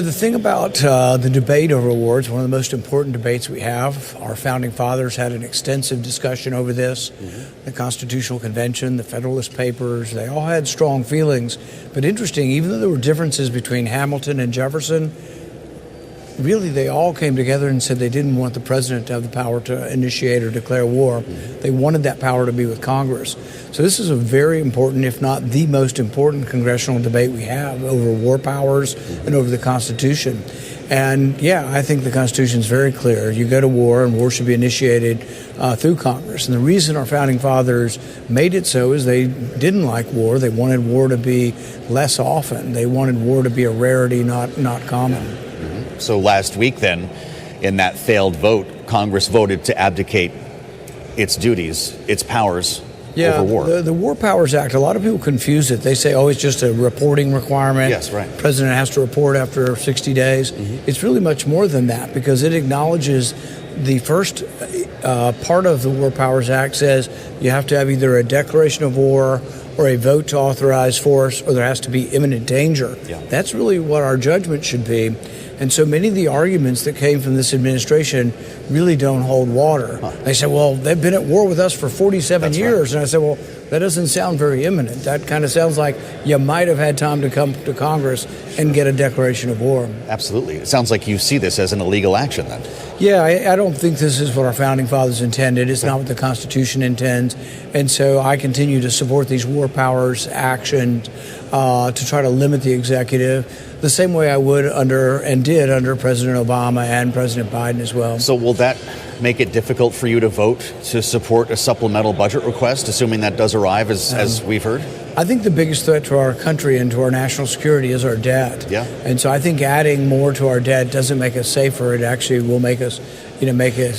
The thing about the debate over wars, one of the most important debates we have, our founding fathers had an extensive discussion over this. The Constitutional Convention, the Federalist Papers, they all had strong feelings. But interesting, even though there were differences between Hamilton and Jefferson, really they all came together and said they didn't want the president to have the power to initiate or declare war. They wanted that power to be with Congress. So this is a very important, if not the most important congressional debate we have over war powers and over the Constitution. And yeah, I think the Constitution is very clear. You go to war, and war should be initiated through Congress. And the reason our founding fathers made it so is they didn't like war. They wanted war to be less often. They wanted war to be a rarity, not common. So last week then, in that failed vote, Congress voted to abdicate its duties, its powers over war. The War Powers Act, a lot of people confuse it. They say, oh, it's just a reporting requirement. Yes, right. The president has to report after 60 days. It's really much more than that, because it acknowledges the first part of the War Powers Act says you have to have either a declaration of war or a vote to authorize force, or there has to be imminent danger. That's really what our judgment should be. And so many of the arguments that came from this administration really don't hold water. They say, well, they've been at war with us for 47 years. Right. And I said, well, that doesn't sound very imminent. That kind of sounds like you might have had time to come to Congress and get a declaration of war. Absolutely. It sounds like you see this as an illegal action then. Yeah, I don't think this is what our founding fathers intended. It's not what the Constitution intends. And so I continue to support these war powers actions to try to limit the executive the same way I would did under President Obama and President Biden as well. So will that make it difficult for you to vote to support a supplemental budget request, assuming that does arrive, as we've heard? I think the biggest threat to our country and to our national security is our debt. And so I think adding more to our debt doesn't make us safer. It actually will make us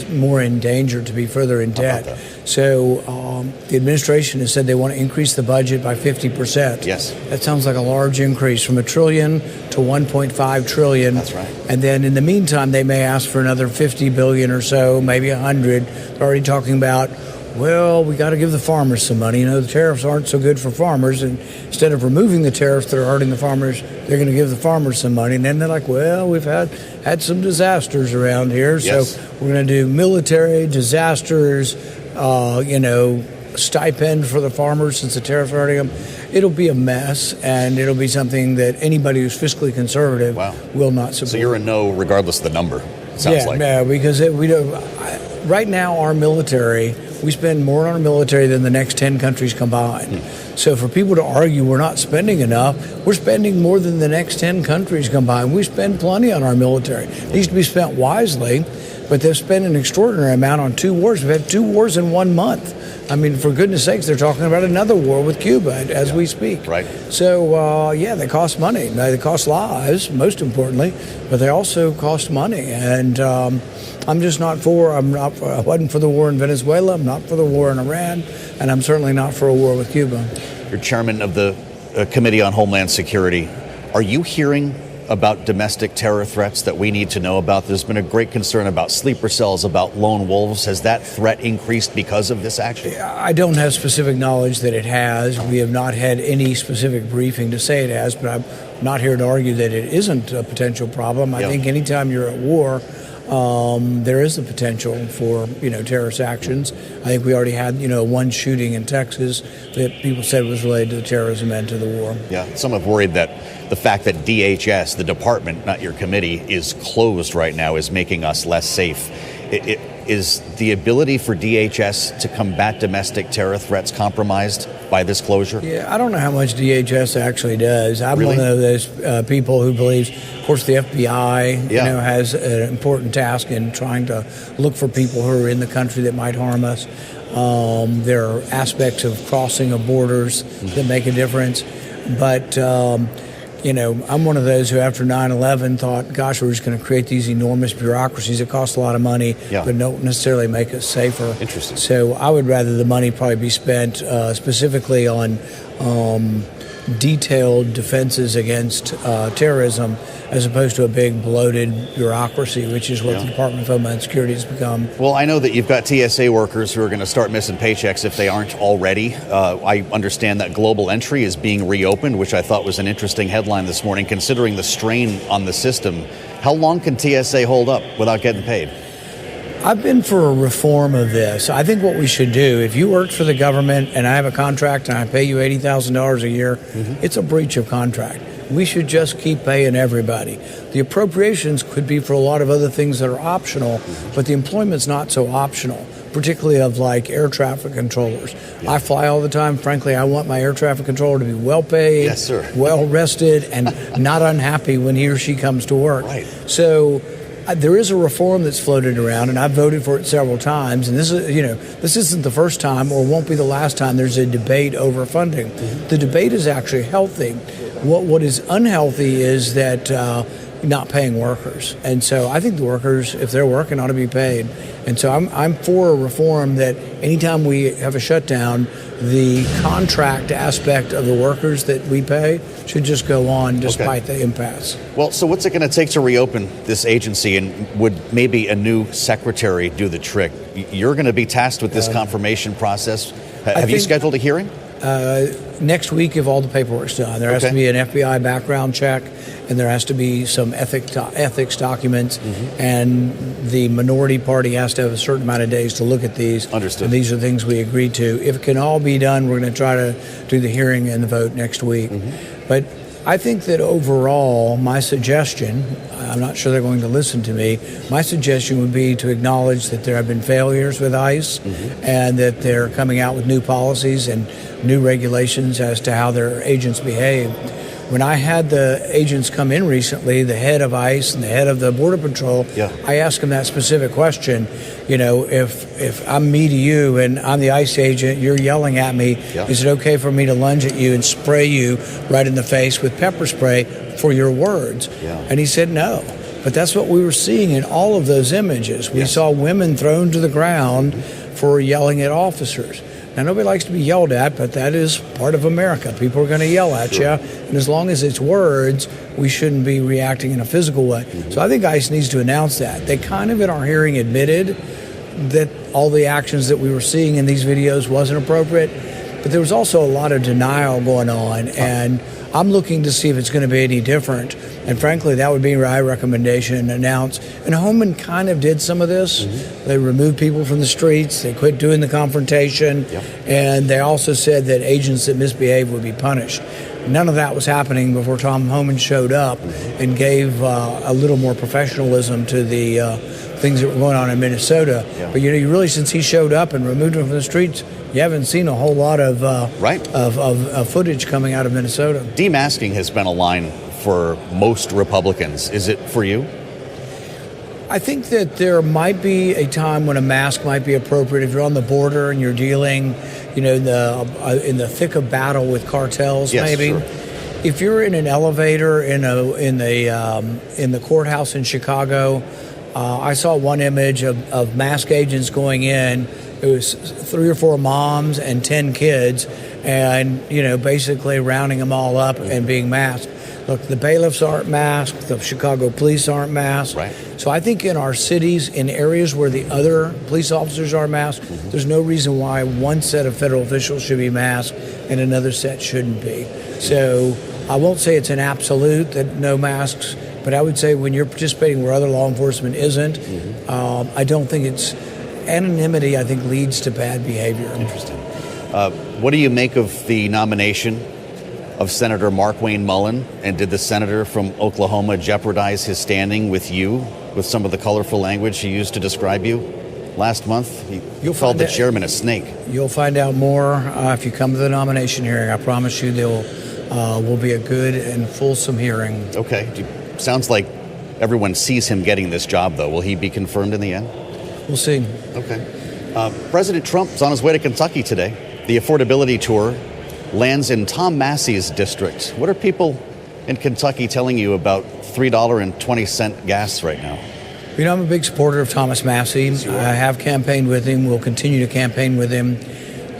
more in danger to be further in debt. So the administration has said they want to increase the budget by 50%. Yes. That sounds like a large increase, from $1 trillion to $1.5 trillion. That's right. And then in the meantime, they may ask for another $50 billion or so, maybe 100. They're already talking about, well, we got to give the farmers some money. The tariffs aren't so good for farmers. And instead of removing the tariffs that are hurting the farmers, they're going to give the farmers some money. And then they're like, well, we've had some disasters around here. Yes. So we're going to do military disasters, stipend for the farmers since the tariffs are hurting them. It'll be a mess, and it'll be something that anybody who's fiscally conservative will not support. So you're a no regardless of the number, it sounds like. Yeah, because we don't. Right now, our military, we spend more on our military than the next 10 countries combined. So for people to argue we're not spending enough, we're spending more than the next 10 countries combined. We spend plenty on our military. It needs to be spent wisely, but they've spent an extraordinary amount on 2 wars. We've had 2 wars in 1 month. I mean, for goodness sakes, they're talking about another war with Cuba as we speak. Right. So, they cost money. They cost lives, most importantly, but they also cost money. And I'm just not for, I wasn't for the war in Venezuela, I'm not for the war in Iran, and I'm certainly not for a war with Cuba. You're chairman of the Committee on Homeland Security. Are you hearing about domestic terror threats that we need to know about? There's been a great concern about sleeper cells, about lone wolves. Has that threat increased because of this action? I don't have specific knowledge that it has. We have not had any specific briefing to say it has, but I'm not here to argue that it isn't a potential problem. I think anytime you're at war, there is the potential for, terrorist actions. I think we already had, one shooting in Texas that people said was related to the terrorism and to the war. Yeah, some have worried that the fact that DHS, the department, not your committee, is closed right now is making us less safe. Is the ability for DHS to combat domestic terror threats compromised by this closure? Yeah, I don't know how much DHS actually does. I'm Really? one of those people who believes, of course, the FBI has an important task in trying to look for people who are in the country that might harm us. There are aspects of crossing of borders that make a difference. But I'm one of those who after 9/11 thought, gosh, we're just going to create these enormous bureaucracies that cost a lot of money, but don't necessarily make us safer. Interesting. So I would rather the money probably be spent specifically on detailed defenses against terrorism as opposed to a big bloated bureaucracy, which is what the Department of Homeland Security has become. Well, I know that you've got TSA workers who are going to start missing paychecks if they aren't already. I understand that global entry is being reopened, which I thought was an interesting headline this morning, considering the strain on the system. How long can TSA hold up without getting paid? I've been for a reform of this. I think what we should do, if you work for the government and I have a contract and I pay you $80,000 a year, it's a breach of contract. We should just keep paying everybody. The appropriations could be for a lot of other things that are optional, but the employment's not so optional, particularly of like air traffic controllers. I fly all the time. Frankly, I want my air traffic controller to be well paid, yes, sir, well rested, and not unhappy when he or she comes to work. Right. So there is a reform that's floated around, and I've voted for it several times. And this isn't the first time, or won't be the last time there's a debate over funding. The debate is actually healthy. What is unhealthy is that not paying workers, and so I think the workers, if they're working, ought to be paid. And so I'm for a reform that anytime we have a shutdown, the contract aspect of the workers that we pay should just go on despite the impasse. Well, so what's it going to take to reopen this agency, and would maybe a new secretary do the trick? You're going to be tasked with this confirmation process. Have you scheduled a hearing? Next week, if all the paperwork's done. There has to be an FBI background check, and there has to be some ethics documents, and the minority party has to have a certain amount of days to look at these. Understood. And these are things we agreed to. If it can all be done, we're going to try to do the hearing and the vote next week. But I think that overall, my suggestion, I'm not sure they're going to listen to me, my suggestion would be to acknowledge that there have been failures with ICE and that they're coming out with new policies and new regulations as to how their agents behave. When I had the agents come in recently, the head of ICE and the head of the Border Patrol, I asked them that specific question. You know, if I'm me to you and I'm the ICE agent, you're yelling at me, is it okay for me to lunge at you and spray you right in the face with pepper spray for your words? And he said no. But that's what we were seeing in all of those images. We saw women thrown to the ground for yelling at officers. Now, nobody likes to be yelled at, but that is part of America. People are going to yell at you, and as long as it's words, we shouldn't be reacting in a physical way. So I think ICE needs to announce that. They kind of, in our hearing, admitted that all the actions that we were seeing in these videos wasn't appropriate, but there was also a lot of denial going on, and I'm looking to see if it's going to be any different. And frankly, that would be my recommendation, announce. And Homeland kind of did some of this. They removed people from the streets. They quit doing the confrontation. And they also said that agents that misbehave would be punished. None of that was happening before Tom Homan showed up and gave a little more professionalism to the things that were going on in Minnesota. But you really, since he showed up and removed them from the streets, you haven't seen a whole lot of of footage coming out of Minnesota. Demasking has been a line for most Republicans. Is it for you? I think that there might be a time when a mask might be appropriate if you're on the border and you're dealing, in the thick of battle with cartels. Maybe. If you're in an elevator in the courthouse in Chicago, I saw one image of mask agents going in. It was 3 or 4 moms and 10 kids, and basically rounding them all up and being masked. Look, the bailiffs aren't masked. The Chicago police aren't masked. So I think in our cities, in areas where the other police officers are masked, there's no reason why one set of federal officials should be masked and another set shouldn't be. So I won't say it's an absolute that no masks, but I would say when you're participating where other law enforcement isn't, I don't think it's anonymity. I think leads to bad behavior. Interesting. What do you make of the nomination of Senator Mark Wayne Mullen, and did the senator from Oklahoma jeopardize his standing with you with some of the colorful language he used to describe you last month? He called the chairman a snake. You'll find out more if you come to the nomination hearing. I promise you there will be a good and fulsome hearing. Okay. Sounds like everyone sees him getting this job, though. Will he be confirmed in the end? We'll see. Okay. President Trump is on his way to Kentucky today. The affordability tour lands in Tom Massey's district. What are people in Kentucky telling you about $3.20 gas right now? I'm a big supporter of Thomas Massey. I have campaigned with him. We'll continue to campaign with him.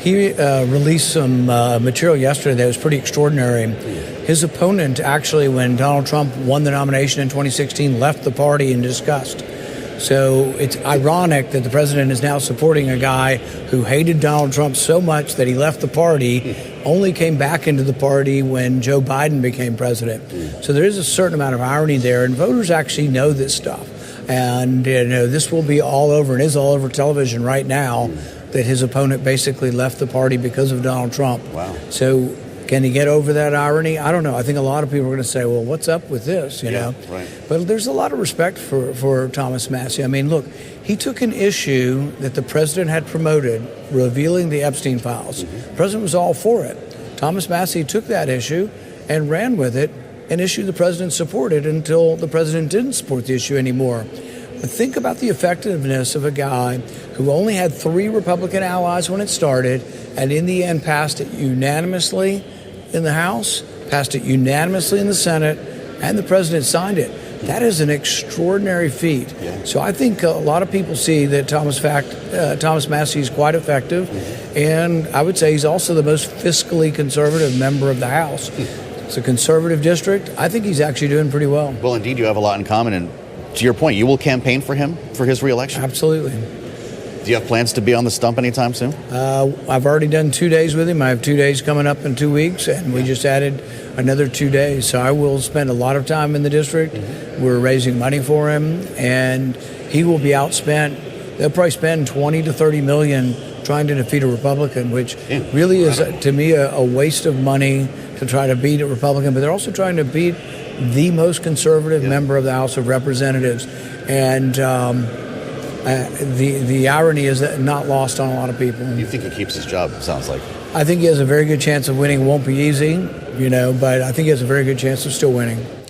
He released some material yesterday that was pretty extraordinary. His opponent actually, when Donald Trump won the nomination in 2016, left the party in disgust. So it's ironic that the president is now supporting a guy who hated Donald Trump so much that he left the party, only came back into the party when Joe Biden became president. So there is a certain amount of irony there, and voters actually know this stuff. And this will be all over, and is all over television right now, that his opponent basically left the party because of Donald Trump. Wow. So can he get over that irony? I don't know. I think a lot of people are going to say, well, what's up with this, you know? Right. But there's a lot of respect for Thomas Massie. I mean, look, he took an issue that the president had promoted, revealing the Epstein files. The president was all for it. Thomas Massie took that issue and ran with it, an issue the president supported until the president didn't support the issue anymore. But think about the effectiveness of a guy who only had 3 Republican allies when it started, and in the end passed it unanimously in the House, passed it unanimously in the Senate, and the president signed it. That is an extraordinary feat. Yeah. So I think a lot of people see that Thomas Massie is quite effective, and I would say he's also the most fiscally conservative member of the House. It's a conservative district. I think he's actually doing pretty well. Well, indeed, you have a lot in common, and to your point, you will campaign for him for his reelection? Absolutely. Do you have plans to be on the stump anytime soon? I've already done 2 days with him. I have 2 days coming up in 2 weeks, and we just added another 2 days. So I will spend a lot of time in the district. We're raising money for him, and he will be outspent. They'll probably spend 20 to 30 million trying to defeat a Republican, which really is, to me, a waste of money to try to beat a Republican. But they're also trying to beat the most conservative member of the House of Representatives. And the irony is that not lost on a lot of people. You think he keeps his job, it sounds like. I think he has a very good chance of winning. It won't be easy, but I think he has a very good chance of still winning.